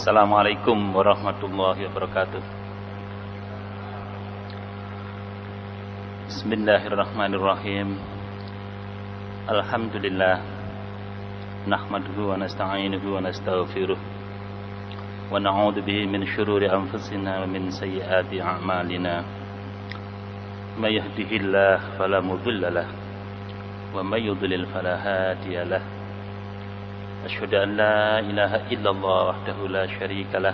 Assalamualaikum warahmatullahi wabarakatuh. Bismillahirrahmanirrahim. Alhamdulillah. Nahmaduhu wa nasta'inuhu wa nastaghfiruh. Wa na'udzu bihi min syururi anfusina wa min sayyiati a'malina. May yahdihillahu fala mudilla lahu wa may yudlil fala hadiya lahu. Asyhadu an la ilaha illallah wahdahu la syarika lah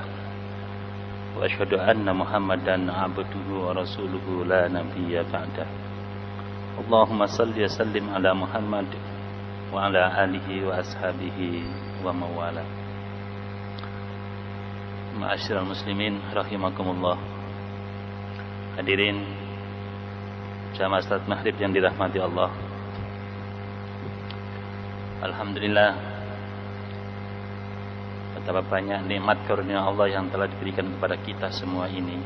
wa asyhadu anna Muhammadan abduhu wa rasuluhu la nabiyya ba'dah. Allahumma salli wa sallim ala Muhammad wa ala alihi wa ashabihi wa mawala. Ma'asyiral muslimin rahimakumullah. Hadirin jamaah salat maghrib yang dirahmati Allah. Alhamdulillah, betapa banyak nikmat karunia Allah yang telah diberikan kepada kita semua ini.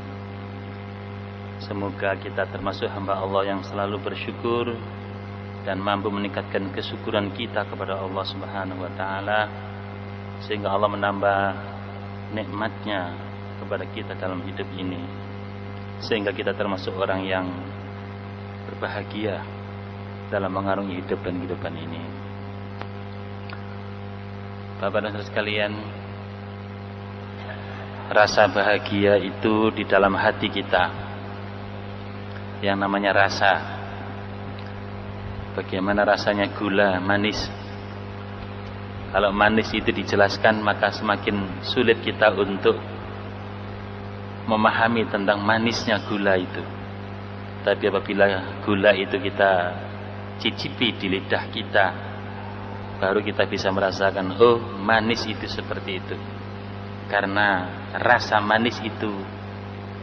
Semoga kita termasuk hamba Allah yang selalu bersyukur dan mampu meningkatkan kesyukuran kita kepada Allah Subhanahu wa taala, sehingga Allah menambah nikmatnya kepada kita dalam hidup ini, sehingga kita termasuk orang yang berbahagia dalam mengarungi hidup dan kehidupan ini. Bapak dan saudara sekalian, rasa bahagia itu di dalam hati kita. Yang namanya rasa, bagaimana rasanya gula manis. Kalau manis itu dijelaskan, maka semakin sulit kita untuk memahami tentang manisnya gula itu. Tapi apabila gula itu kita cicipi di lidah kita, baru kita bisa merasakan, oh manis itu seperti itu. Karena rasa manis itu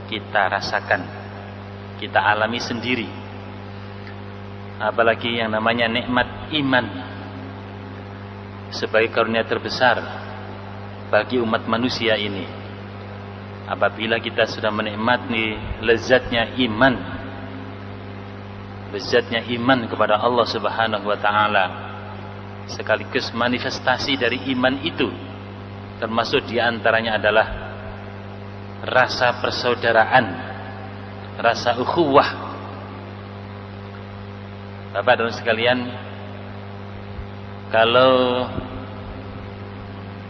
kita rasakan, kita alami sendiri. Apalagi yang namanya nikmat iman, sebagai karunia terbesar bagi umat manusia ini. Apabila kita sudah menikmati lezatnya iman, lezatnya iman kepada Allah Subhanahu wa taala, sekaligus manifestasi dari iman itu, termasuk diantaranya adalah rasa persaudaraan, rasa ukhuwah. Bapak dan sekalian, kalau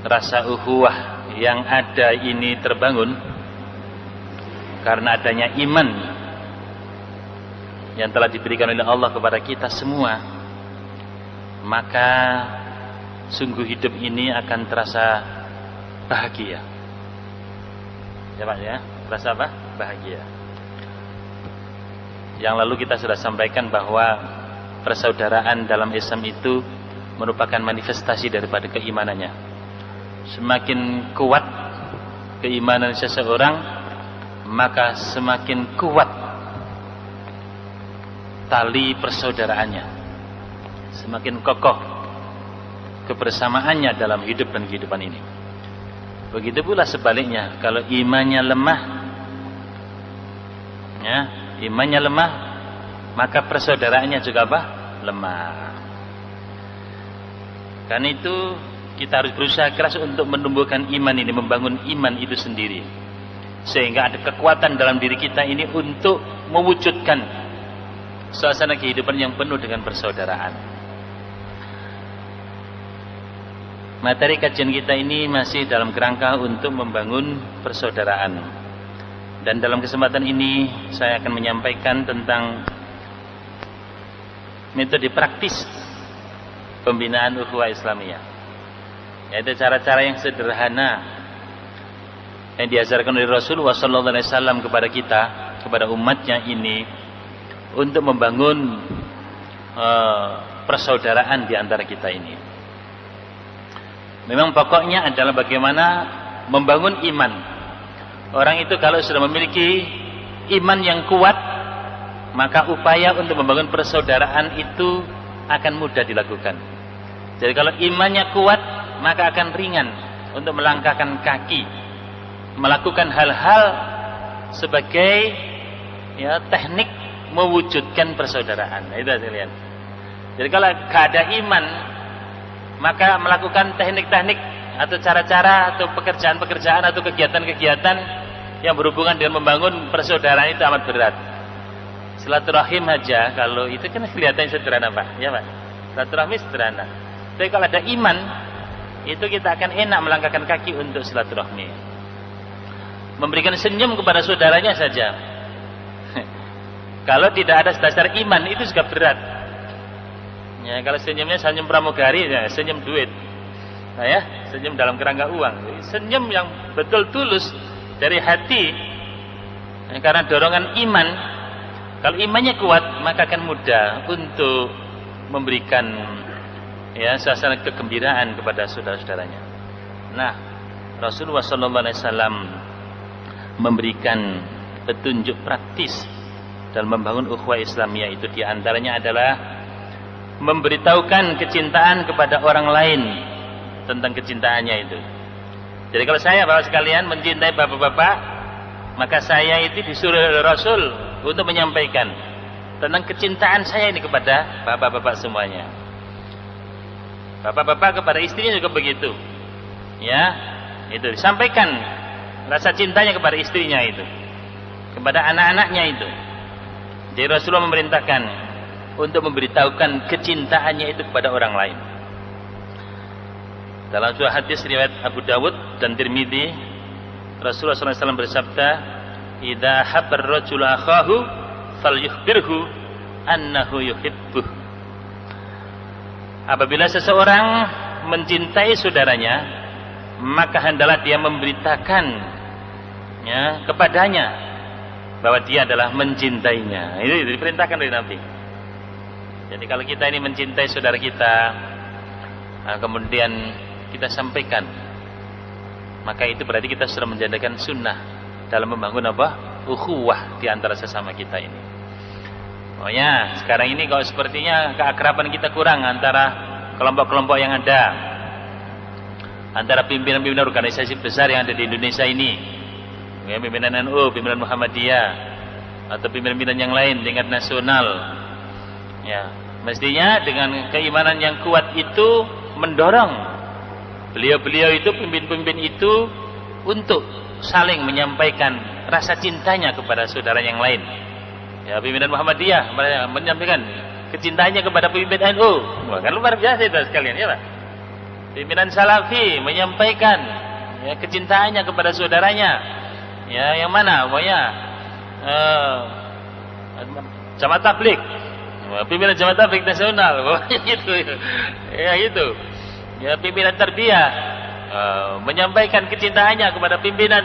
rasa ukhuwah yang ada ini terbangun karena adanya iman yang telah diberikan oleh Allah kepada kita semua, maka sungguh hidup ini akan terasa bahagia. Ya Pak ya, terasa apa? Bahagia. Yang lalu kita sudah sampaikan bahwa persaudaraan dalam Islam itu merupakan manifestasi daripada keimanannya. Semakin kuat keimanan seseorang, maka semakin kuat tali persaudaraannya, semakin kokoh kebersamaannya dalam hidup dan kehidupan ini. Begitu pula sebaliknya, kalau imannya lemah, ya, imannya lemah, maka persaudaraannya juga apa? Lemah. Karena itu kita harus berusaha keras untuk menumbuhkan iman ini, membangun iman itu sendiri, sehingga ada kekuatan dalam diri kita ini untuk mewujudkan suasana kehidupan yang penuh dengan persaudaraan. Materi kajian kita ini masih dalam kerangka untuk membangun persaudaraan. Dan dalam kesempatan ini saya akan menyampaikan tentang metode praktis pembinaan ukhuwah Islamiyah, yaitu cara-cara yang sederhana yang diajarkan oleh Rasulullah SAW kepada kita, kepada umatnya ini, untuk membangun persaudaraan di antara kita ini. Memang pokoknya adalah bagaimana membangun iman. Orang itu kalau sudah memiliki iman yang kuat, maka upaya untuk membangun persaudaraan itu akan mudah dilakukan. Jadi kalau imannya kuat, maka akan ringan untuk melangkahkan kaki, melakukan hal-hal sebagai ya teknik mewujudkan persaudaraan. Nah, itu saya lihat. Jadi kalau gak ada iman, maka melakukan teknik-teknik atau cara-cara atau pekerjaan-pekerjaan atau kegiatan-kegiatan yang berhubungan dengan membangun persaudaraan itu amat berat. Silaturahim aja kalau itu kan kelihatan sederhana Pak, ya Pak. Silaturahmi sederhana. Tapi kalau ada iman, itu kita akan enak melangkahkan kaki untuk silaturahmi. Memberikan senyum kepada saudaranya saja. Kalau tidak ada dasar iman itu juga berat. Ya, kalau senyumnya senyum pramugari, ya, senyum duit. Nah, ya, senyum dalam kerangka uang. Senyum yang betul tulus dari hati. Ya, karena dorongan iman. Kalau imannya kuat, maka akan mudah untuk memberikan ya suasana kegembiraan kepada saudara-saudaranya. Nah, Rasulullah SAW memberikan petunjuk praktis dalam membangun ukhuwah Islamiyah itu, diantaranya adalah memberitahukan kecintaan kepada orang lain tentang kecintaannya itu. Jadi kalau saya Bapak sekalian mencintai bapak-bapak, maka saya itu disuruh oleh Rasul untuk menyampaikan tentang kecintaan saya ini kepada bapak-bapak semuanya. Bapak-bapak kepada istrinya juga begitu. Ya, itu disampaikan rasa cintanya kepada istrinya itu, kepada anak-anaknya itu. Jadi Rasulullah memerintahkan untuk memberitahukan kecintaannya itu kepada orang lain. Dalam sebuah hadis riwayat Abu Dawud dan Tirmidzi, Rasulullah SAW bersabda, "Idza habbar rajulu akhahu falyukhbirhu annahu yuhibbuh." Apabila seseorang mencintai saudaranya, maka hendaklah dia memberitakan ya kepadanya bahwa dia adalah mencintainya. Itu diperintahkan oleh Nabi. Jadi kalau kita ini mencintai saudara kita, nah, kemudian kita sampaikan, maka itu berarti kita sudah menjadikan sunnah dalam membangun apa? Ukhuwah di antara sesama kita ini. Oh ya, sekarang ini kalau sepertinya keakraban kita kurang antara kelompok-kelompok yang ada, antara pimpinan-pimpinan organisasi besar yang ada di Indonesia ini, ya, pimpinan NU, pimpinan Muhammadiyah, atau pimpinan-pimpinan yang lain tingkat nasional. Ya, mestinya dengan keimanan yang kuat itu mendorong beliau-beliau itu, pemimpin-pemimpin itu untuk saling menyampaikan rasa cintanya kepada saudara yang lain. Ya, pimpinan Muhammadiyah menyampaikan kecintanya kepada pemimpin NU. Wah, kan luar biasa itu sekalian, ya Pak. Pimpinan Salafi menyampaikan ya, kecintaannya kepada saudaranya. Ya, yang mana? Pokoknya Jamaah Tabligh. Pimpinan Jamaah Tabligh Nasional. Pokoknya gitu. Ya, itu. Ya, pimpinan Tarbiyah menyampaikan kecintaannya kepada pimpinan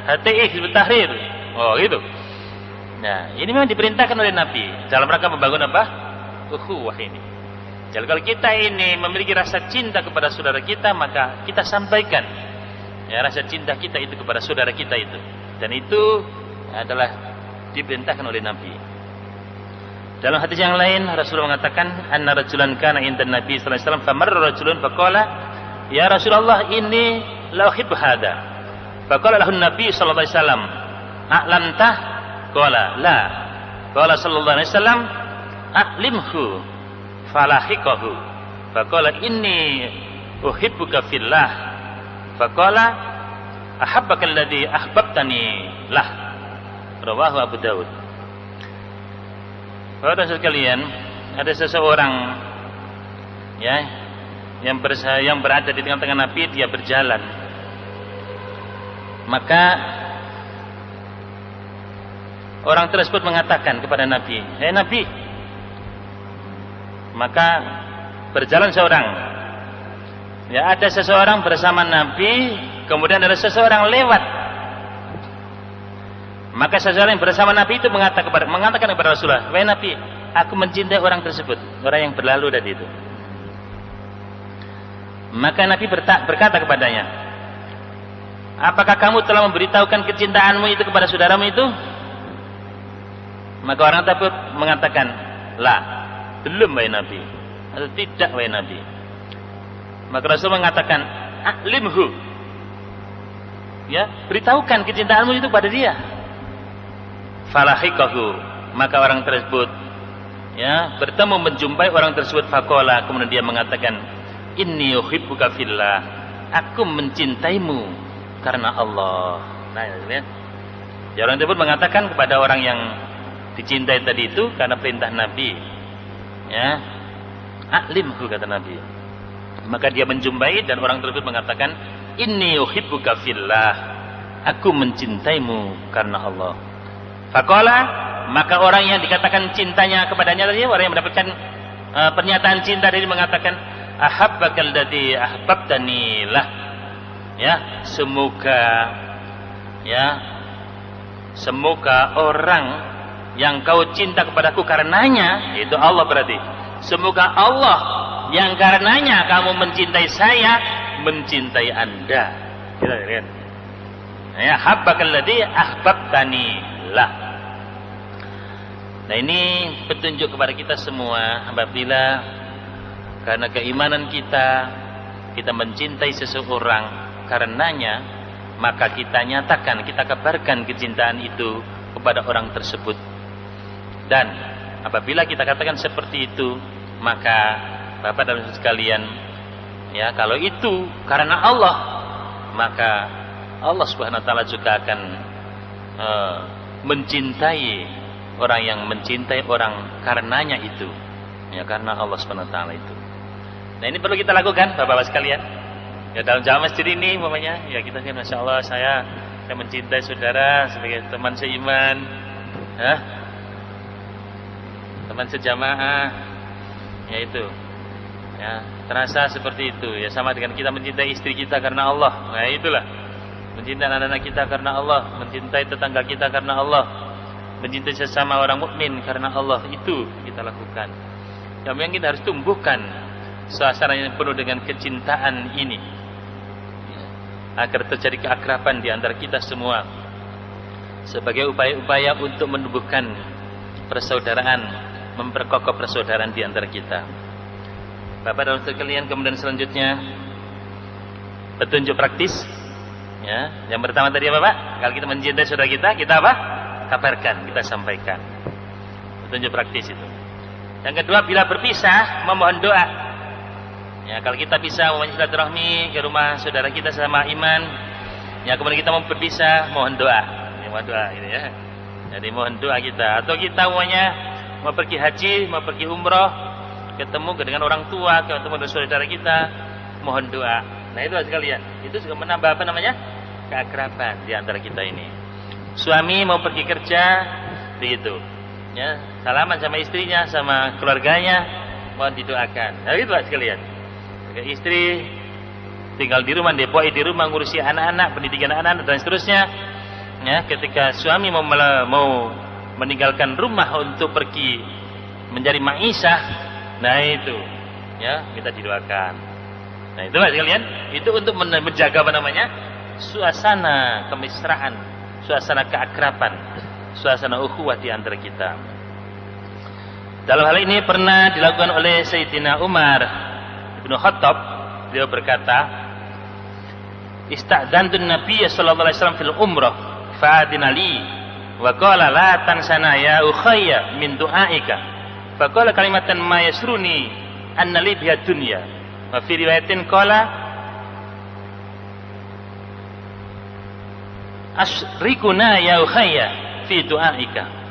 HTI Hizbut Tahrir. Oh, gitu. Nah, ini memang diperintahkan oleh Nabi dalam rangka membangun apa? Ukhuwah ini. Jadi kalau kita ini memiliki rasa cinta kepada saudara kita, maka kita sampaikan ya rasa cinta kita itu kepada saudara kita itu. Dan itu adalah diperintahkan oleh Nabi. Dalam hadis yang lain Rasulullah mengatakan, "Anna rajulan kana indan Nabi sallallahu alaihi wasallam famarra rajulun faqala, ya Rasulullah inni la uhibbu hadha." Faqala lahu Nabi sallallahu alaihi wasallam, "A'lamtah?" Qala, "La." Qala sallallahu alaihi wasallam, "A'limhu." Falahiqahu. Faqala, "Inni uhibbuka fillah." Faqala, "Ahabbaka alladhi ahbabtani lah." Rawahu Abu Dawud. Saudara sekalian, ada seseorang ya yang berada di tengah-tengah Nabi, dia berjalan. Maka orang tersebut mengatakan kepada Nabi, "Hei Nabi." Maka berjalan seorang. Ya, ada seseorang bersama Nabi, kemudian ada seseorang lewat. Maka seseorang yang bersama Nabi itu mengatakan kepada Rasulullah, "Wahai Nabi, aku mencintai orang tersebut, orang yang berlalu tadi itu." Maka Nabi berkata kepadanya, "Apakah kamu telah memberitahukan kecintaanmu itu kepada saudaramu itu?" Maka orang tersebut mengatakan, "La, belum wahai Nabi." Atau tidak wahai Nabi. Maka Rasul mengatakan, "A'limhu." Ya, beritahukan kecintaanmu itu pada dia. Falahiqahu. Maka orang tersebut ya menjumpai orang tersebut, faqala, kemudian dia mengatakan, "Inni uhibbuka fillah." aku mencintaimu karena Allah. Nah, lihat. Ya, orang tersebut mengatakan kepada orang yang dicintai tadi itu karena perintah Nabi. Ya. Aklimhu, kata Nabi. Maka dia menjumpai dan orang tersebut mengatakan, inni uhibbuka fillah. Aku mencintaimu karena Allah. Faqala, maka orang yang dikatakan cintanya kepadanya tadi, orang yang mendapatkan pernyataan cinta dari mengatakan, ahabbakal ladzi ahbabtani lah. Ya, semoga orang yang kau cinta kepadaku karenanya, itu Allah berarti. Semoga Allah yang karenanya kamu mencintai saya, mencintai Anda. Kita lihat. Ya, habbakal ladzi ahbabtani lah. Nah, ini petunjuk kepada kita semua apabila karena keimanan kita mencintai seseorang karenanya, maka kita nyatakan, kita kabarkan kecintaan itu kepada orang tersebut. Dan apabila kita katakan seperti itu, maka Bapak dan Ibu sekalian, ya, kalau itu karena Allah, maka Allah Subhanahu wa taala juga akan mencintai orang yang mencintai orang karenanya itu. Ya, karena Allah Subhanahu wa taala itu. Nah, ini perlu kita lakukan Bapak-bapak sekalian. Ya, dalam jamaah masjid ini umpamanya, ya kita kan Masya Allah saya mencintai saudara sebagai teman seiman, ya, teman sejamaah, ya itu, ya terasa seperti itu, ya sama dengan kita mencintai istri kita karena Allah. Nah, itulah mencintai anak-anak kita karena Allah, mencintai tetangga kita karena Allah, mencintai sesama orang mukmin karena Allah. Itu kita lakukan. Yang kita harus tumbuhkan suasana yang penuh dengan kecintaan ini, agar terjadi keakraban di antara kita semua sebagai upaya-upaya untuk menumbuhkan persaudaraan, memperkokoh persaudaraan di antara kita. Bapak dan Ibu sekalian, kemudian selanjutnya petunjuk praktis. Ya, yang pertama tadi apa, Pak? Kalau kita mencintai saudara kita apa? Kabarkan, kita sampaikan. Petunjuk praktis itu. Yang kedua, bila berpisah memohon doa. Ya, kalau kita bisa memohon silaturahmi ke rumah saudara kita sama iman, ya kemudian kita mau berpisah, mohon doa. Ya, mohon doa gitu ya. Jadi mohon doa kita. Atau kita mau pergi haji, mau pergi umroh, ketemu dengan orang tua, ketemu dengan saudara kita, mohon doa. Nah, itu sekalian. Itu juga menambah apa namanya? Keakraban di antara kita ini. Suami mau pergi kerja, begitu. Ya, salaman sama istrinya, sama keluarganya, mohon didoakan. Nah, itu sekalian. Istri tinggal di rumah, depoi di rumah, ngurusi anak-anak, pendidikan anak-anak dan seterusnya. Ya, ketika suami mau meninggalkan rumah untuk pergi mencari maisha, nah itu, ya kita didoakan. Nah, itu sekalian, itu untuk menjaga apa namanya? Suasana kemesraan, suasana keakraban, suasana ukhuwah di antara kita. Dalam hal ini pernah dilakukan oleh Sayyidina Umar Ibnu Khattab. Beliau berkata, istadzantun Nabiy sallallahu alaihi wasallam fil umrah fa'adina li wa qala la tansana ya ukhayya min du'aika fa qala kalimatan ma yasruni anna li biha dunya wa fi riwayatin qala asrikuna ya ukhayya fi du'aika.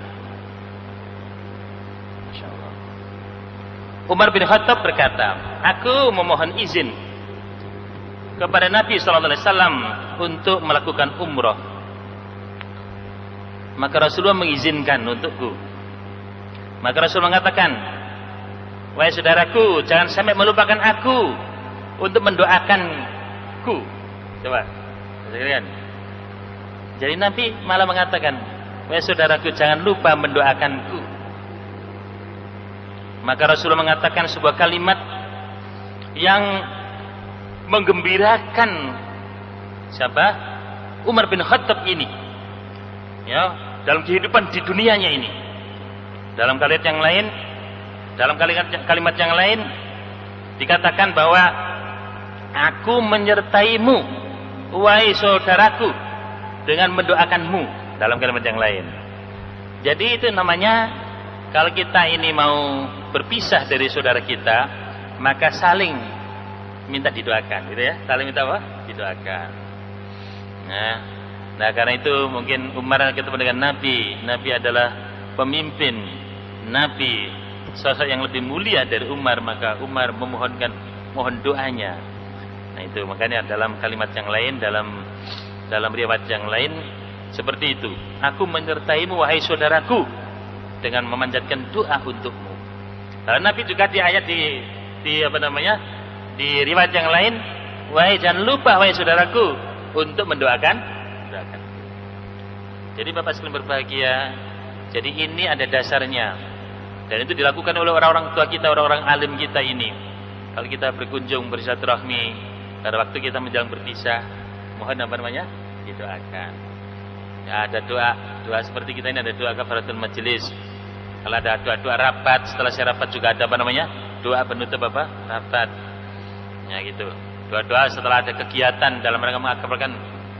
Umar bin Khattab berkata, aku memohon izin kepada Nabi sallallahu alaihi wasallam untuk melakukan umrah. Maka Rasulullah mengizinkan untukku. Maka Rasul mengatakan, wahai saudaraku, jangan sampai melupakan aku untuk mendoakanku. Coba, sekalian. Jadi Nabi malah mengatakan, wahai saudaraku, jangan lupa mendoakanku. Maka Rasulullah mengatakan sebuah kalimat yang menggembirakan siapa? Umar bin Khattab ini. Ya, dalam kehidupan di dunianya ini. Dalam kalimat yang lain dikatakan bahwa aku menyertaimu wahai saudaraku dengan mendoakanmu, dalam kalimat yang lain. Jadi itu namanya, kalau kita ini mau berpisah dari saudara kita, maka saling minta didoakan, gitu ya. Saling minta apa? Didoakan. Nah, karena itu mungkin Umar ketemu dengan Nabi. Nabi adalah pemimpin, Nabi sosok yang lebih mulia dari Umar, maka Umar mohon doanya. Nah itu makanya dalam kalimat yang lain, dalam riwayat yang lain seperti itu. Aku menyertaimu wahai saudaraku dengan memanjatkan doa untukmu. Lalu Nabi juga di ayat di riwayat yang lain, wahai jangan lupa wahai saudaraku untuk mendoakan. Jadi Bapak sekalian berbahagia, jadi ini ada dasarnya. Dan itu dilakukan oleh orang-orang tua kita, orang-orang alim kita ini. Kalau kita berkunjung bersilaturahmi, pada waktu kita menjelang berpisah, mohon didoakan. Ya, ada doa seperti kita ini, ada doa kafaratul majelis. Kalau ada doa rapat, setelah saya rapat juga ada doa penutup rapat. Ya gitu. Doa-doa setelah ada kegiatan dalam rangka mengabarkan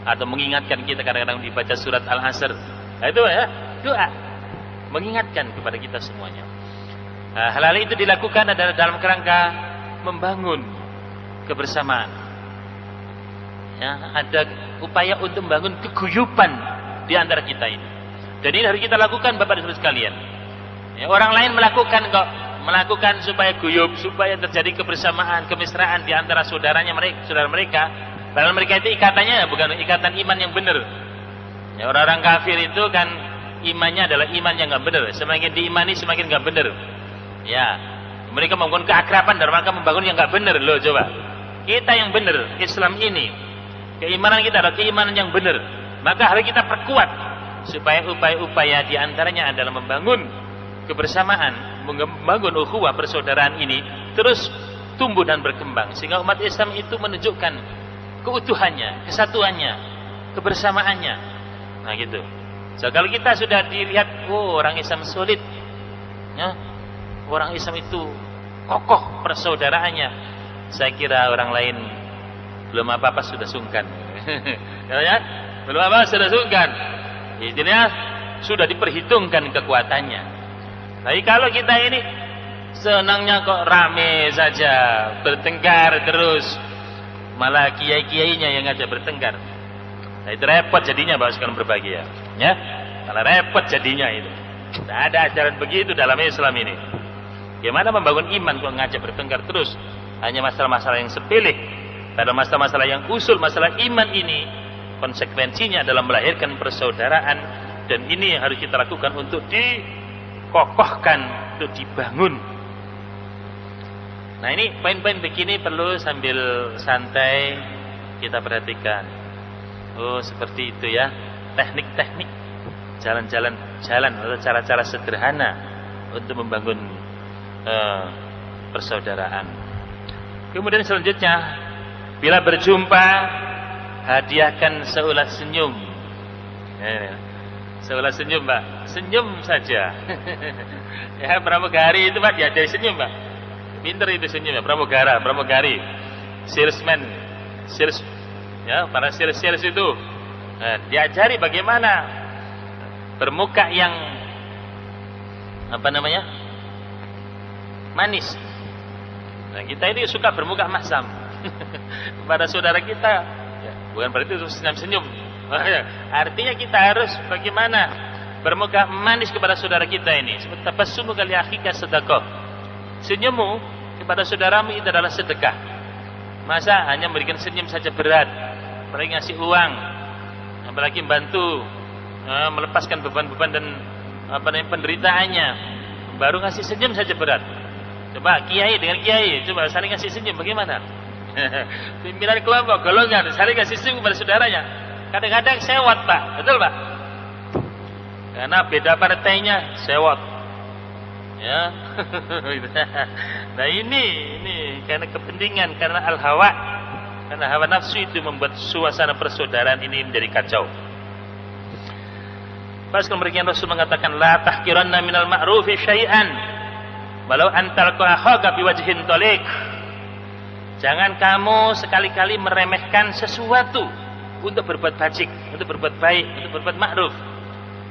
atau mengingatkan kita, kadang-kadang dibaca surat Al-Asr. Nah itu ya, doa mengingatkan kepada kita semuanya. Hal-hal itu dilakukan adalah dalam kerangka membangun kebersamaan. Ya, ada upaya untuk membangun keguyuban di antara kita ini. Dan ini harus kita lakukan Bapak dan Ibu sekalian. Ya, orang lain melakukan supaya guyub, supaya terjadi kebersamaan, kemesraan di antara saudara mereka. Padahal mereka itu ikatannya bukan ikatan iman yang benar. Ya, orang-orang kafir itu kan imannya adalah iman yang nggak benar. Semakin diimani semakin nggak benar. Ya, mereka membangun keakraban dan mereka membangun yang nggak benar loh. Coba kita yang benar, Islam ini, keimanan kita adalah keimanan yang benar. Maka harus kita perkuat supaya upaya-upaya di antaranya adalah membangun kebersamaan, membangun ukhuwah persaudaraan ini terus tumbuh dan berkembang sehingga umat Islam itu menunjukkan keutuhannya, kesatuannya, kebersamaannya. Nah gitu. So, kalau kita sudah dilihat, orang Islam solid, ya, orang Islam itu kokoh persaudaraannya, saya kira orang lain belum apa-apa sudah sungkan. Ya, belum apa sudah sungkan. Intinya sudah diperhitungkan kekuatannya. Tapi kalau kita ini senangnya kok rame saja, bertengkar terus, malah kiai-kiainya yang ngajak bertengkar. Nah itu repot jadinya Bapak sekalian berbahagia. Ya, malah repot jadinya itu. Tidak ada ajaran begitu dalam Islam ini. Bagaimana membangun iman kalau ngajak bertengkar terus? Hanya masalah-masalah yang sepele. Pada masalah-masalah yang usul, masalah iman ini, konsekuensinya adalah melahirkan persaudaraan. Dan ini yang harus kita lakukan untuk dikokohkan, untuk dibangun. Nah ini poin-poin begini perlu sambil santai kita perhatikan. Oh seperti itu ya, teknik-teknik, jalan atau cara-cara sederhana untuk membangun persaudaraan. Kemudian selanjutnya, bila berjumpa hadiahkan seulas senyum. Seulas senyum Pak, senyum saja. Ya pramugari itu Pak diajari senyum Pak. Pinter itu senyum ya, pramugari, salesman, ya para sales itu diajari bagaimana bermuka yang manis. Nah kita ini suka bermuka masam kepada saudara kita, ya, bukan berarti itu senyum. Artinya kita harus bagaimana bermuka manis kepada saudara kita ini. Seperti tabassumu kali akhika sedekah. Senyummu kepada saudaramu itu adalah sedekah. Masa hanya memberikan senyum saja berat, apalagi ngasih uang, apalagi membantu melepaskan beban-beban dan penderitaannya, baru ngasih senyum saja berat. Coba kiai dengan kiai, coba saling ngasih senyum bagaimana? Pimpinan kelompok, golongan, saling ngasih senyum kepada saudaranya. Kadang-kadang sewot Pak, betul Pak? Karena beda partainya sewot. Ya, nah ini karena kepentingan, karena al-hawa, karena hawa nafsu itu membuat suasana persaudaraan ini menjadi kacau. Pas kemudian Rasul mengatakan, la tahkiranna minal ma'rufi syai'an, walau antalqa akhaka biwajhin taliq. Jangan kamu sekali-kali meremehkan sesuatu untuk berbuat baik, untuk berbuat baik, untuk berbuat ma'ruf,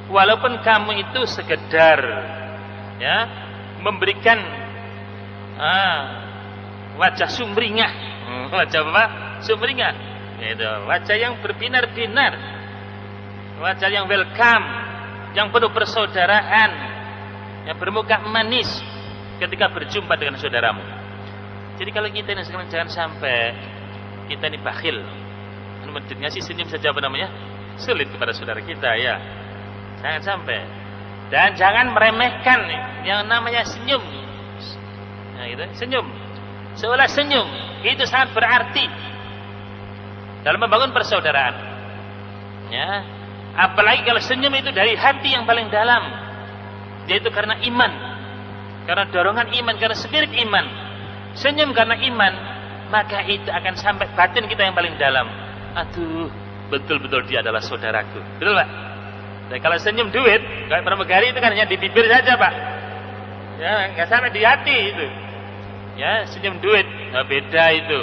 walaupun kamu itu sekedar ya memberikan wajah sumringah, wajah apa? Sumringah. Itu wajah yang berbinar-binar, wajah yang welcome, yang penuh persaudaraan, yang bermuka manis ketika berjumpa dengan saudaramu. Jadi kalau kita ini sekarang jangan sampai kita ini bakhil, ngasih senyum saja apa namanya sulit kepada saudara kita ya. Jangan sampai, dan jangan meremehkan yang namanya senyum. Nah, gitu, senyum. Seolah senyum itu sangat berarti dalam membangun persaudaraan. Ya, apalagi kalau senyum itu dari hati yang paling dalam, yaitu karena iman, karena dorongan iman, karena spirit iman. Senyum karena iman, maka itu akan sampai batin kita yang paling dalam. Aduh, betul-betul dia adalah saudaraku. Betul Pak? Dan kalau senyum duit, kayak pramugari itu kan hanya di bibir saja Pak. Ya, nggak sampai di hati itu. Ya, senyum duit, nah, beda itu.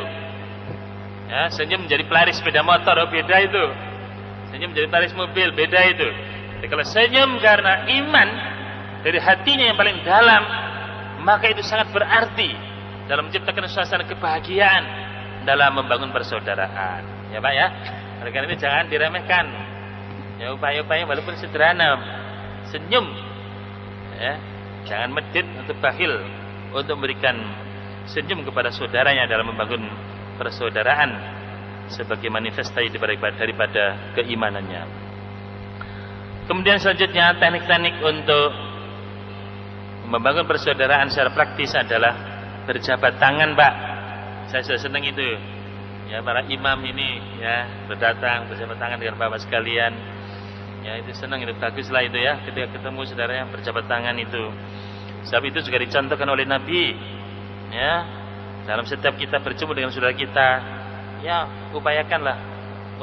Ya, senyum menjadi pelaris sepeda motor, oh, beda itu. Senyum menjadi pelaris mobil, beda itu. Jadi kalau senyum karena iman dari hatinya yang paling dalam, maka itu sangat berarti dalam menciptakan suasana kebahagiaan dalam membangun persaudaraan. Ya Pak ya. Oleh karena ini jangan diremehkan. Ya, upaya-upaya walaupun sederhana, senyum. Ya, jangan medit atau bakhil untuk memberikan senyum kepada saudaranya dalam membangun persaudaraan sebagai manifestasi daripada keimanannya. Kemudian selanjutnya teknik-teknik untuk membangun persaudaraan secara praktis adalah berjabat tangan Pak. Saya sudah senang itu. Ya, para imam ini ya berdatang berjabat tangan dengan Bapak sekalian. Ya, itu senang, itu baguslah itu ya, ketika ketemu saudara yang berjabat tangan itu. Sebab itu juga dicontohkan oleh Nabi. Ya, dalam setiap kita berjumpa dengan saudara kita, ya upayakanlah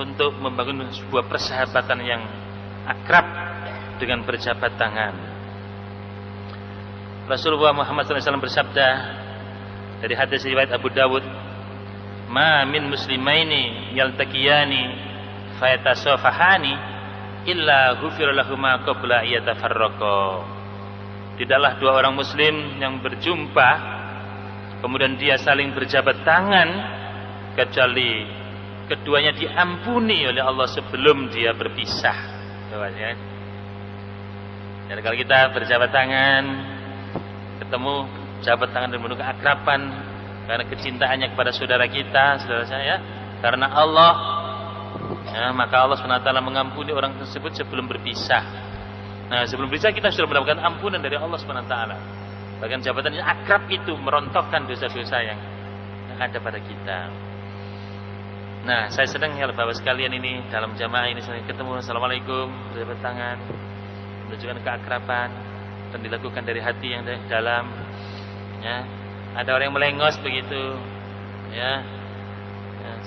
untuk membangun sebuah persahabatan yang akrab dengan berjabat tangan. Rasulullah Muhammad SAW bersabda dari hadis riwayat Abu Dawud, "Ma min muslimaini yaltaqiyani fayatasafahani illa ghufira lahuma qabla yatafarraqa." Tidaklah dua orang muslim yang berjumpa kemudian dia saling berjabat tangan kecuali keduanya diampuni oleh Allah sebelum dia berpisah. Jadi kalau kita berjabat tangan, ketemu jabat tangan dan penuh keakraban karena kecintaannya kepada saudara kita, saudara saya, karena Allah, ya, maka Allah SWT mengampuni orang tersebut sebelum berpisah. Nah, sebelum berpisah kita sudah mendapatkan ampunan dari Allah SWT. Bahkan jabatan yang akrab itu merontokkan dosa-dosa yang ada pada kita. Nah, saya sedang ya Bapak sekalian ini dalam jamaah ini saya ketemu, assalamualaikum, berjabat tangan, menunjukkan keakraban dan dilakukan dari hati yang dalam. Ya, ada orang yang melengos begitu, ya,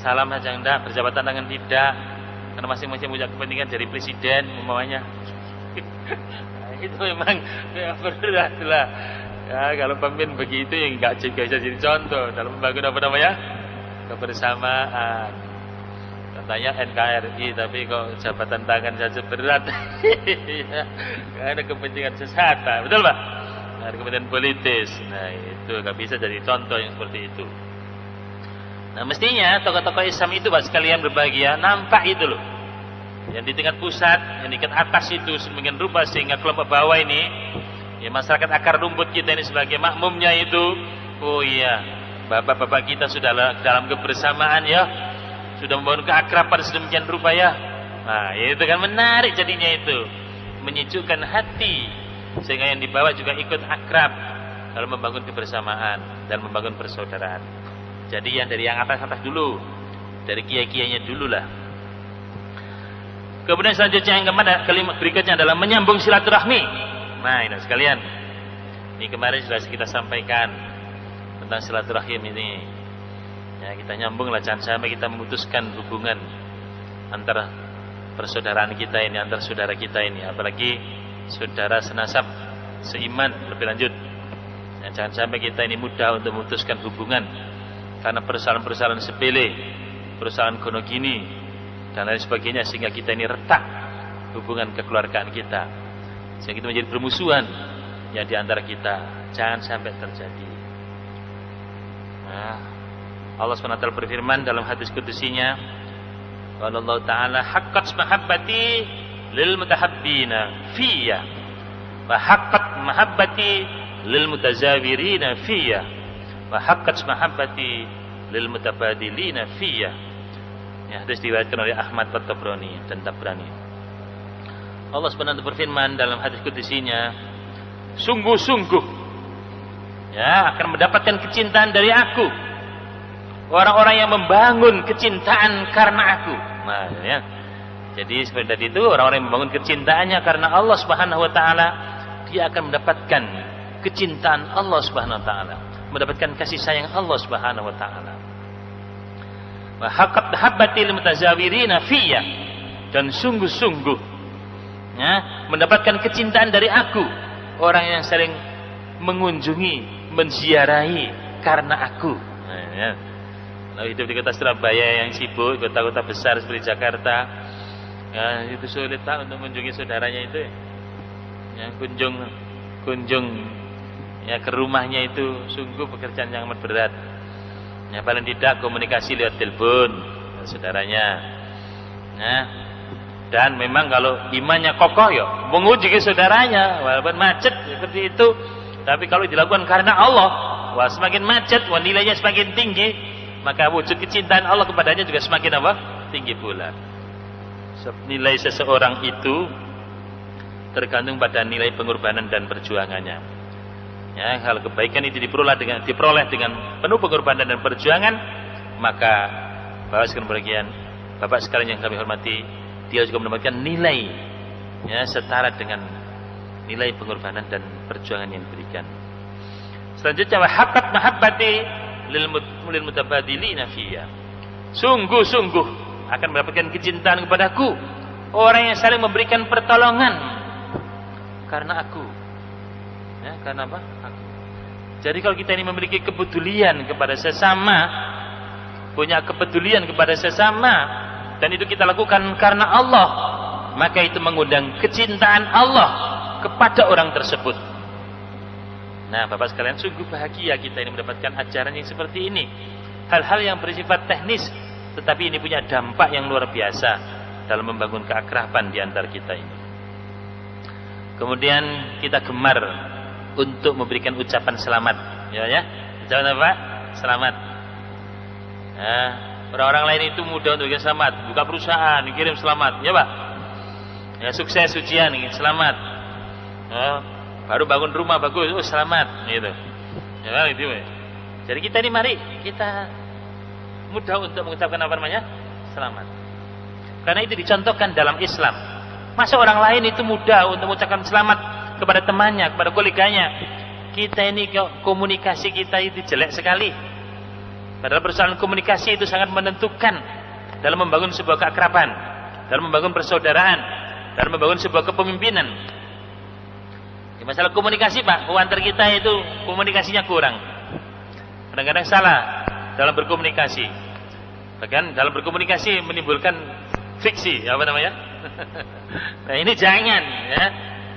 salam saja enggak, berjabatan tangan tidak, karena masing-masing punya kepentingan dari presiden umpamanya. Itu memang ya, berat lah. Ya, kalau pemimpin begitu ya enggak juga bisa jadi contoh dalam membangun apa namanya kebersamaan. Katanya NKRI, tapi kok jabatan tangan saja berat. Karena kepentingan sesat, betul Pak? Ada kepentingan politis. Nah, itu nggak bisa jadi contoh yang seperti itu. Nah, mestinya tokoh-tokoh Islam itu Pak sekalian berbahagia, nampak itu loh. Yang di tingkat pusat, yang di tingkat atas itu sedemikian rupa sehingga kelompok bawah ini, ya masyarakat akar rumput kita ini sebagai makmumnya itu, oh iya, bapak-bapak kita sudah dalam kebersamaan ya, sudah membangun keakraban sedemikian rupa ya. Nah, itu kan menarik jadinya itu, menyejukkan hati, sehingga yang dibawa juga ikut akrab dalam membangun kebersamaan dan membangun persaudaraan. Jadi yang dari yang atas-atas dulu, dari kiai-kiainya dulu lah. Kemudian selanjutnya yang kelima berikutnya adalah menyambung silaturahmi. Nah, ini sekalian, ini kemarin sudah kita sampaikan tentang silaturahim ini. Ya, kita nyambung lah, jangan sampai kita memutuskan hubungan antara persaudaraan kita ini, antara saudara kita ini, apalagi saudara senasab, seiman lebih lanjut. Ya, jangan sampai kita ini mudah untuk memutuskan hubungan karena persoalan-persoalan sepele, persoalan gono gini dan lain sebagainya, sehingga kita ini retak hubungan kekeluargaan kita, sehingga kita menjadi permusuhan yang di antara kita. Jangan sampai terjadi. Nah, Allah SWT berfirman dalam hadis kudusinya, Qala Allah Ta'ala haqqat mahabbati lil mutahabbina fiyya wa haqqat mahabbati lil mutazawirina fiyya wa haqqat mahabbati lil mutabadilina fiyya. Ya, hadis diriwayatkan oleh Ahmad At-Tabrani dan Tabrani. Allah Subhanahu berfirman dalam hadis kudusinya, sungguh-sungguh ya akan mendapatkan kecintaan dari aku orang-orang yang membangun kecintaan karena aku. Nah, ya. Jadi seperti tadi itu orang-orang yang membangun kecintaannya karena Allah Subhanahu wa taala, dia akan mendapatkan kecintaan Allah Subhanahu wa taala, mendapatkan kasih sayang Allah Subhanahu wa taala. Wa haqqat mahabbati lil mutazawirina fiyya, dan sungguh-sungguh ya, mendapatkan kecintaan dari aku orang yang sering mengunjungi, menziarahi karena aku. Nah, ya. Kalau hidup di kota Surabaya yang sibuk, kota-kota besar seperti Jakarta, ya itu sulit tak untuk mengunjungi saudaranya itu. Ya, kunjung ya ke rumahnya itu sungguh pekerjaan yang amat berat. Ya paling tidak komunikasi lewat telepon saudaranya. Ya. Dan memang kalau imannya kokoh ya mengunjungi saudaranya walaupun macet seperti itu, tapi kalau dilakukan karena Allah, wah semakin macet, wah nilainya semakin tinggi, maka wujud kecintaan Allah kepadanya juga semakin apa? Tinggi pula. Nilai seseorang itu tergantung pada nilai pengorbanan dan perjuangannya. Ya, kalau kebaikan itu diperoleh dengan penuh pengorbanan dan perjuangan, maka Bapak sekalian yang kami hormati, dia juga mendapatkan nilai ya setara dengan nilai pengorbanan dan perjuangan yang diberikan. Selanjutnya wa haqqat mahabbati lil mutabadilina fiyya. Sungguh-sungguh akan mendapatkan kecintaan kepadaku orang yang saling memberikan pertolongan karena aku. Ya, karena apa? Aku. Jadi kalau kita ini memiliki kepedulian kepada sesama, punya kepedulian kepada sesama, dan itu kita lakukan karena Allah, maka itu mengundang kecintaan Allah kepada orang tersebut. Nah, Bapak sekalian, sungguh bahagia kita ini mendapatkan ajaran yang seperti ini. Hal-hal yang bersifat teknis, tetapi ini punya dampak yang luar biasa dalam membangun keakraban di antara kita ini. Kemudian kita gemar untuk memberikan ucapan selamat, ya. Ucapan apa? Selamat. Nah, orang-orang lain itu mudah untuk bikin selamat, buka perusahaan, kirim selamat, ya Pak. Ya, sukses ujian, ingin selamat. Baru bangun rumah bagus, oh selamat, gitu. Ya, gitu. Jadi kita ini mari kita mudah untuk mengucapkan apa namanya? Selamat. Karena itu dicontohkan dalam Islam. Masa orang lain itu mudah untuk mengucapkan selamat kepada temannya, kepada koleganya. Kita ini komunikasi kita itu jelek sekali. Padahal persoalan komunikasi itu sangat menentukan dalam membangun sebuah keakraban, dalam membangun persaudaraan, dalam membangun sebuah kepemimpinan. Di masalah komunikasi Pak, antar kita itu komunikasinya kurang. Kadang-kadang salah dalam berkomunikasi. Bahkan dalam berkomunikasi menimbulkan fiksi, apa namanya? Nah ini jangan, ya.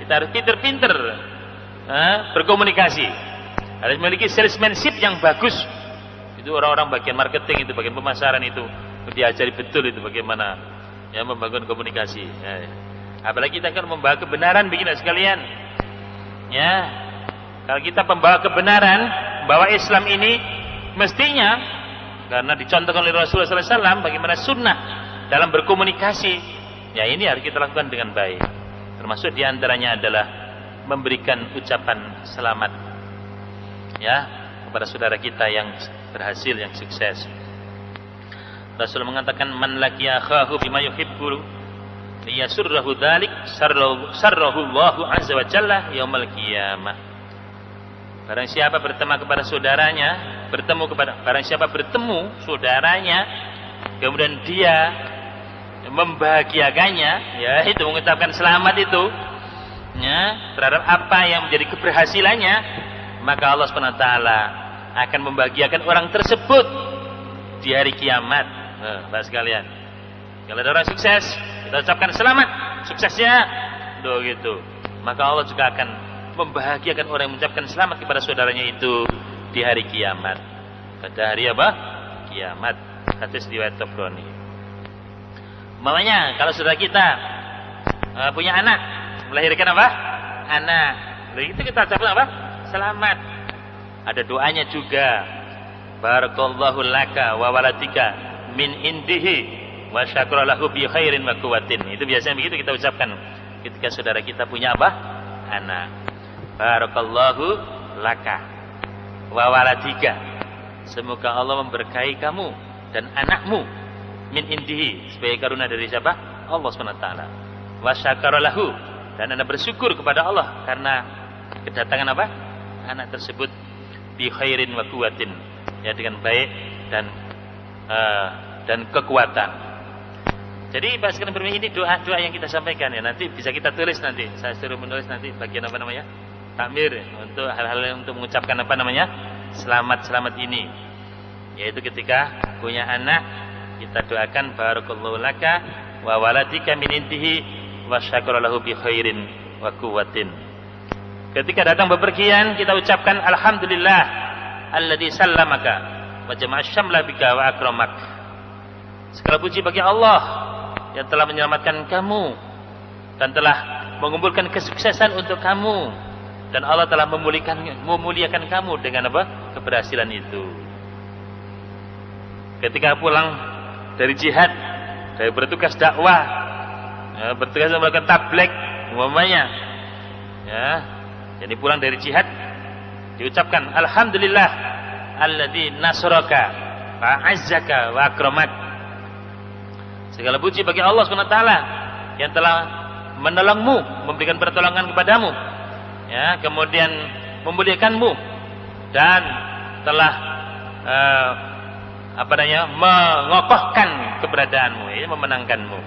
Kita harus pinter-pinter berkomunikasi. Harus memiliki salesmanship yang bagus. Itu orang-orang bagian marketing itu, bagian pemasaran itu diajari betul itu bagaimana ya membangun komunikasi. Ya. Apalagi kita kan membawa kebenaran, begini sekalian. Ya, kalau kita membawa kebenaran, membawa Islam ini mestinya karena dicontohkan oleh Rasulullah SAW bagaimana sunnah dalam berkomunikasi. Ya ini harus kita lakukan dengan baik. Termasuk diantaranya adalah memberikan ucapan selamat. Ya, kepada saudara kita yang berhasil, yang sukses. Rasul mengatakan man laqiya akhahu bima yuhibbu liyasurrahu dzalik sarrahu Allahu azza wa jalla yaumil qiyamah. Barang siapa bertemu saudaranya kemudian dia membahagiakannya, ya itu mengucapkan selamat itu ya terhadap apa yang menjadi keberhasilannya, maka Allah Subhanahu wa taala akan membahagiakan orang tersebut di hari kiamat. Bapak sekalian, kalau ada orang sukses, kita ucapkan selamat suksesnya, gitu. Maka Allah juga akan membahagiakan orang yang mengucapkan selamat kepada saudaranya itu di hari kiamat. Pada hari apa? Kiamat. Hadis riwayat Tabrani. Umpamanya kalau saudara kita punya anak, melahirkan apa? Anak. Lalu itu kita ucapkan apa? Selamat. Ada doanya juga. Barakallahu laka wa waladika min indihi wa syakra lahu bi khairin wa quwwatin. Itu biasanya begitu kita ucapkan ketika saudara kita punya apa? Anak. Barakallahu laka wa waladika. Semoga Allah memberkahi kamu dan anakmu min indihi, sebagai karunia dari siapa? Allah SWT. Wa syakara lahu, dan Anda bersyukur kepada Allah karena kedatangan apa? Anak tersebut bi khairin wa quwwatin, ya, dengan baik dan kekuatan. Jadi pas sekalian bermain ini doa-doa yang kita sampaikan ya, nanti bisa kita tulis nanti. Saya suruh menulis nanti bagian apa namanya? Takmir untuk hal-hal yang untuk mengucapkan apa namanya? Selamat ini. Yaitu ketika punya anak kita doakan barakallahu laka wa waladika min intihi wa syakara lahu bi khairin wa quwwatin. Ketika datang bepergian kita ucapkan alhamdulillah alladzi sallamaka wa jama'a syamla bika wa akramak. Segala puji bagi Allah yang telah menyelamatkan kamu dan telah mengumpulkan kesuksesan untuk kamu, dan Allah telah memuliakan kamu dengan apa? Keberhasilan itu. Ketika pulang dari jihad, dari bertugas dakwah, ya, bertugas melakukan tabligh umpamanya, ya, jadi pulang dari jihad diucapkan alhamdulillah alladzi nasraka wa azzaka wa akramak. Segala puji bagi Allah SWT yang telah menolongmu, memberikan pertolongan kepadamu, ya, kemudian memuliakanmu dan telah mengokohkan keberadaanmu, ya, memenangkanmu.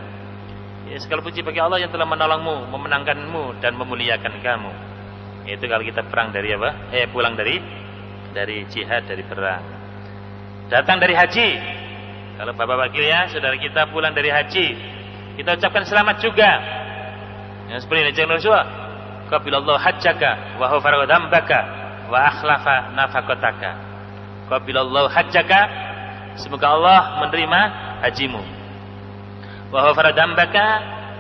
Ya, segala puji bagi Allah yang telah menolongmu, memenangkanmu dan memuliakan kamu. Itu kalau kita perang dari apa? Pulang dari jihad, dari perang. Datang dari haji. Kalau bapak-bapak ya, saudara kita pulang dari haji, kita ucapkan selamat juga. Yang seperti ini, jangan lupa. Qabilallahu hajjaka wa ghafara dzambaka wa akhlafa nafaqataka. Qabilallahu hajjaka, semoga Allah menerima hajimu. Wa ghafara dzambaka,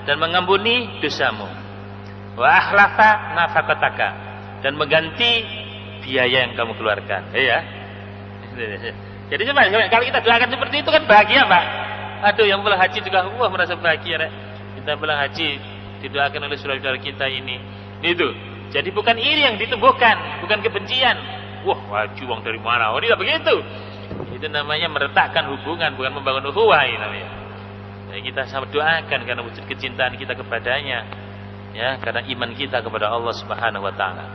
dan mengampuni dosamu. Wa akhlafa nafaqataka, dan mengganti biaya yang kamu keluarkan. Ya. Jadi coba kalau kita doakan seperti itu kan bahagia, Pak. Aduh, yang pulang haji juga merasa bahagia, Rek. Kita pulang haji didoakan oleh saudara-saudara kita ini. Itu. Jadi bukan iri yang ditumbuhkan, bukan kebencian. Wah, haji uang dari mana? Oh, tidak begitu. Itu namanya meretakkan hubungan, bukan membangun ukhuwah ini namanya. Jadi kita sama doakan karena wujud kecintaan kita kepadanya. Ya, karena iman kita kepada Allah Subhanahu wa taala.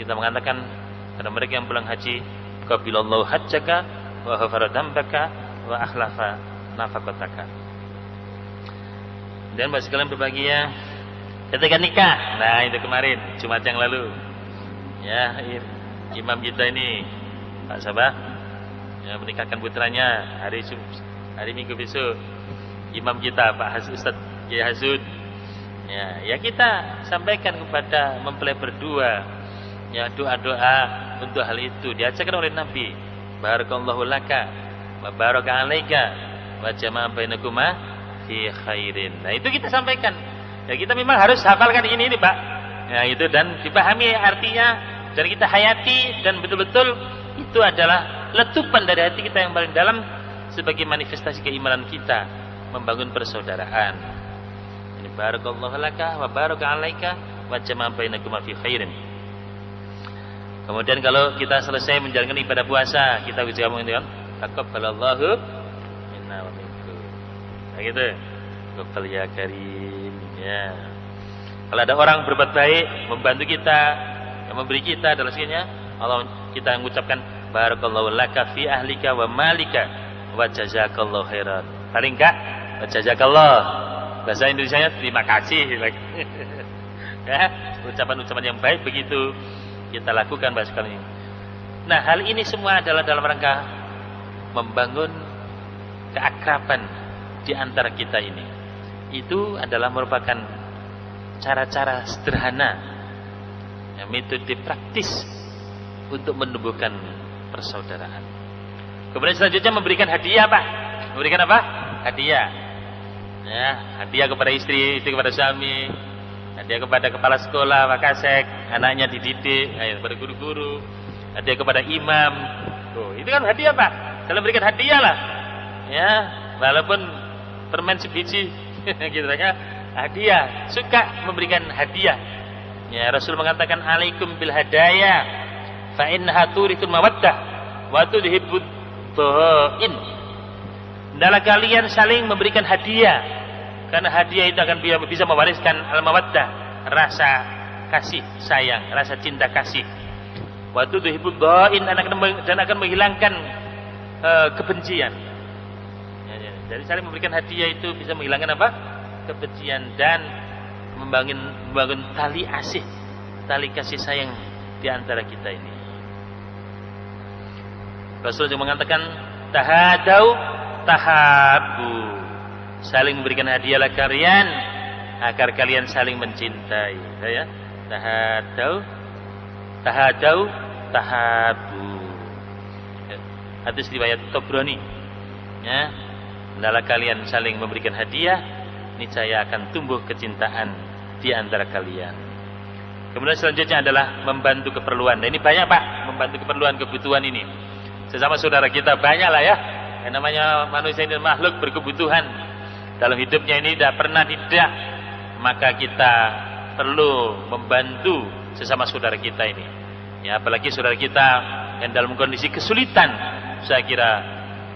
Kita mengatakan kepada mereka yang pulang haji, qabilallahu hajjaka wa ghafara dzambaka wa akhlafa nafaqataka. Dan buat sekalian berbahagia ketika nikah. Nah, itu kemarin Jumat yang lalu. Ya, imam kita ini Pak Sabah, ya, menikahkan putranya hari Minggu besok. Imam kita Pak Ustaz Kiai Hasud. Ya, kita sampaikan kepada mempelai berdua, ya, doa-doa untuk hal itu diajarkan oleh Nabi. Barakallahu laka wa baraka alaika wa jama'a bainakuma fi khairin. Nah, itu kita sampaikan. Ya, kita memang harus hafalkan ini Pak. Ya, itu dan dipahami artinya dan kita hayati, dan betul-betul itu adalah letupan dari hati kita yang paling dalam sebagai manifestasi keimanan kita membangun persaudaraan. Ini barakallahu laka wa baraka alaika wa jama'a bainakuma fi khairin. Kemudian kalau kita selesai menjalankan ibadah puasa, kita juga mengatakan taqabbalallahu minna wa minkum. Nah, gitu. Taqabbal ya karim, ya. Kalau ada orang berbuat baik, membantu kita, yang memberi kita dan sebagainya, Allah kita mengucapkan barakallahu laka fi ahlika wa malika wa jazakallahu khairan. Paling enggak wa jazakallah. Bahasa Indonesianya terima kasih. Ya, ucapan-ucapan yang baik begitu kita lakukan bahas kali ini. Nah, hal ini semua adalah dalam rangka membangun keakraban di antara kita ini. Itu adalah merupakan cara-cara sederhana, ya, metode praktis untuk menumbuhkan persaudaraan. Kemudian selanjutnya memberikan hadiah, Pak. Memberikan apa? Hadiah. Ya, hadiah kepada istri, istri kepada suami, hadiah kepada kepala sekolah, wakasek, anaknya dididik, kepada guru-guru, hadiah kepada imam. Tuh, itu kan hadiah, Pak. Saling berikan hadiah lah. Ya, walaupun permen sebiji gitu ya. Hadiah, suka memberikan hadiah. Ya, Rasul mengatakan alaikum bil hadaya fa innaha turithul mawaddah wa tudhibbud dhain. Hendaklah kalian saling memberikan hadiah, karena hadiah itu akan bisa mewariskan al-mawaddah, rasa kasih sayang, rasa cinta kasih. Wa tudhibbud dhain, dan akan menghilangkan kebencian. Jadi saling memberikan hadiah itu bisa menghilangkan apa? Kebencian dan membangun tali asih, tali kasih sayang di antara kita ini. Rasul juga mengatakan tahadau tahabu. Saling memberikan hadiahlah kalian agar kalian saling mencintai. Ya. Tahadau tahabu. Hadis riwayat Tabrani. Ya. Hendaklah kalian saling memberikan hadiah, niscaya akan tumbuh kecintaan di antara kalian. Kemudian selanjutnya adalah membantu keperluan. Nah, ini banyak, Pak, membantu keperluan kebutuhan ini. Sesama saudara kita banyak lah ya. Yang namanya manusia ini makhluk berkebutuhan. Dalam hidupnya ini tidak pernah tidak. Maka kita perlu membantu sesama saudara kita ini. Ya, apalagi saudara kita yang dalam kondisi kesulitan. Saya kira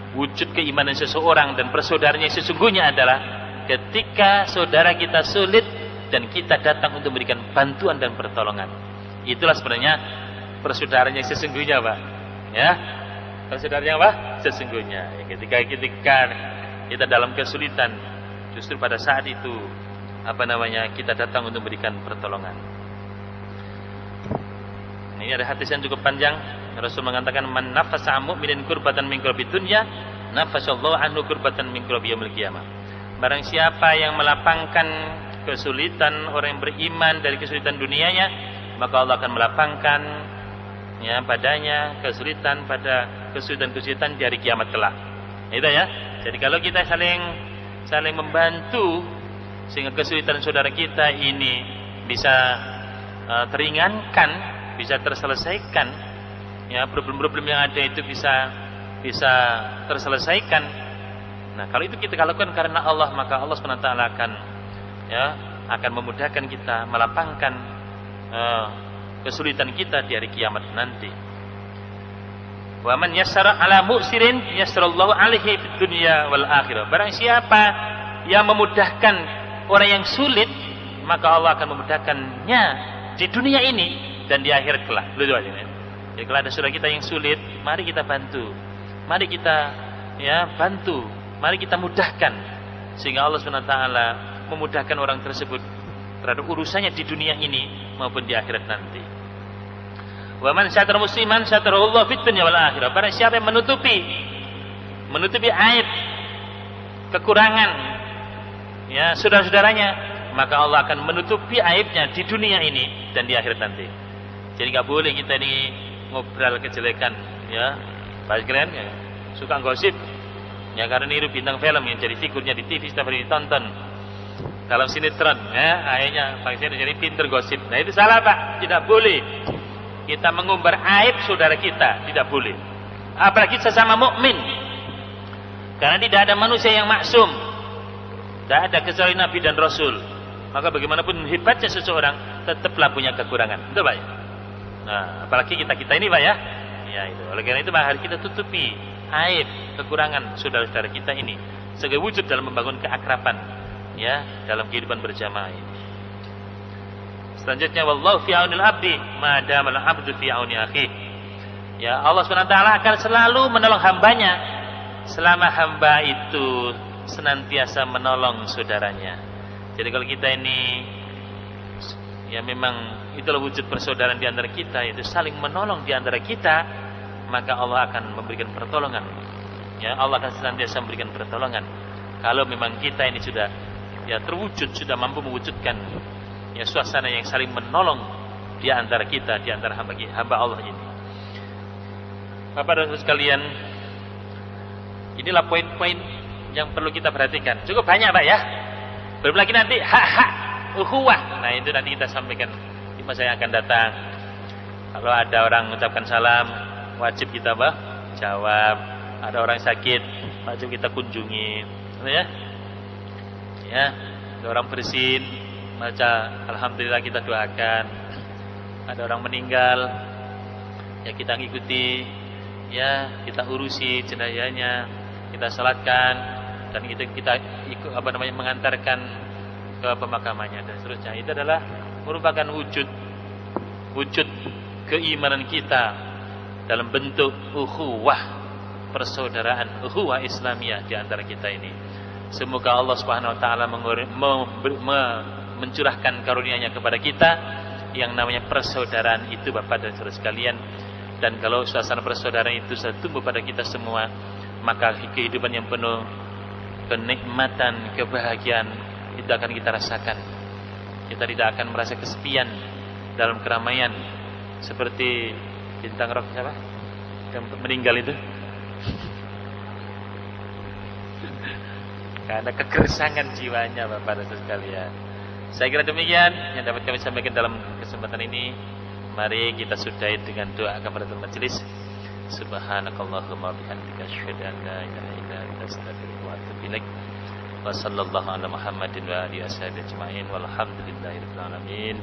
wujud keimanan seseorang dan persaudaranya sesungguhnya adalah ketika saudara kita sulit dan kita datang untuk memberikan bantuan dan pertolongan. Itulah sebenarnya persaudaranya sesungguhnya, Pak. Ya. Persaudaranya apa? Sesungguhnya. Ya, ketika kita dalam kesulitan, justru pada saat itu kita datang untuk memberikan pertolongan. Ini ada hadis yang cukup panjang. Rasul mengatakan man nafasa mu'minin kurbatan min kurbi dunya nafasallahu anhu kurbatan min kurbi yaumil qiyamah. Barang siapa yang melapangkan kesulitan orang yang beriman dari kesulitan dunianya, maka Allah akan melapangkan ya padanya kesulitan pada kesulitan-kesulitan di hari kiamat kelak. Itu ya. Jadi kalau kita saling membantu sehingga kesulitan saudara kita ini bisa teringankan, bisa terselesaikan. Ya, problem-problem yang ada itu bisa terselesaikan. Nah, kalau itu kita lakukan karena Allah, maka Allah SWT akan memudahkan kita, melapangkan kesulitan kita di hari kiamat nanti. Wa man yassara ala mu'sirin yassarallahu alaihi fid dunya wal akhirah. Barang siapa yang memudahkan orang yang sulit, maka Allah akan memudahkannya di dunia ini dan di akhir kelak. Begitu aja ya. Jadi kalau ada saudara kita yang sulit, mari kita bantu. Mari kita bantu. Mari kita mudahkan sehingga Allah SWT memudahkan orang tersebut terhadap urusannya di dunia ini maupun di akhirat nanti. Wa man satara musliman satarallahu fid dunya wal akhirah. Barang siapa yang menutupi aib, kekurangan ya saudara-saudaranya, maka Allah akan menutupi aibnya di dunia ini dan di akhirat nanti. Jadi enggak boleh kita ini ngobrol kejelekan ya. Baik kalian ya, suka gosip ya karena niru bintang film yang jadi figurnya di TV setiap hari ditonton. Dalam sinetron ya, akhirnya bangsa jadi pinter gosip. Nah, itu salah, Pak. Tidak boleh. Kita mengumbar aib saudara kita, tidak boleh. Apalagi sesama mukmin. Karena tidak ada manusia yang maksum. Tidak ada kecuali Nabi dan Rasul. Maka bagaimanapun hebatnya seseorang, tetaplah punya kekurangan. Betul, Pak? Nah, apalagi kita ini, Pak ya. Ya itu. Oleh karena itu mari kita tutupi aib, kekurangan saudara-saudara kita ini sebagai wujud dalam membangun keakraban ya dalam kehidupan berjamaah ini. Selanjutnya wallahu fi aunil abdi ma damal abdu fi auni akhi. Ya, Allah SWT akan selalu menolong hambanya selama hamba itu senantiasa menolong saudaranya. Jadi kalau kita ini ya memang itulah wujud persaudaraan di antara kita, itu saling menolong di antara kita, maka Allah akan memberikan pertolongan. Ya, Allah akan senantiasa memberikan pertolongan. Kalau memang kita ini sudah ya terwujud, sudah mampu mewujudkan ya suasana yang saling menolong di antara kita, di antara hamba Allah ini. Bapak dan Ibu sekalian, inilah poin-poin yang perlu kita perhatikan. Cukup banyak Pak ya. Belum lagi nanti hak-hak ukhuwah. Nah itu nanti kita sampaikan di masa yang akan datang. Kalau ada orang mengucapkan salam, wajib kita jawab. Ada orang sakit, wajib kita kunjungi. Ya, ya. Ada orang bersin, baca alhamdulillah kita doakan. Ada orang meninggal, ya kita ngikuti, ya kita urusi jenazahnya, kita salatkan dan kita ikut mengantarkan ke pemakamannya dan seterusnya. Itu adalah merupakan wujud keimanan kita dalam bentuk ukhuwah, persaudaraan, ukhuwah Islamiyah di antara kita ini. Semoga Allah Subhanahu wa taala mencurahkan karunia-Nya kepada kita yang namanya persaudaraan itu Bapak dan Saudara sekalian. Dan kalau suasana persaudaraan itu sudah tumbuh pada kita semua, maka kehidupan yang penuh kenikmatan, kebahagiaan itu akan kita rasakan. Kita tidak akan merasa kesepian dalam keramaian seperti bintang rock siapa yang meninggal itu. Karena kegersangan jiwanya Bapak dan Saudara sekalian. Saya kira demikian yang dapat kami sampaikan dalam kesempatan ini. Mari kita sudahi dengan doa kepada majelis. Subhanakallahumma bihamdika asyhadu an la ilaha illa anta astaghfiruka wa atubu ilaik. Wa sallallahu ala Muhammadin wa alihi washabihi ajmain walhamdulillahirabbil alamin.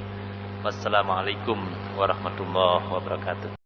Wassalamualaikum warahmatullahi wabarakatuh.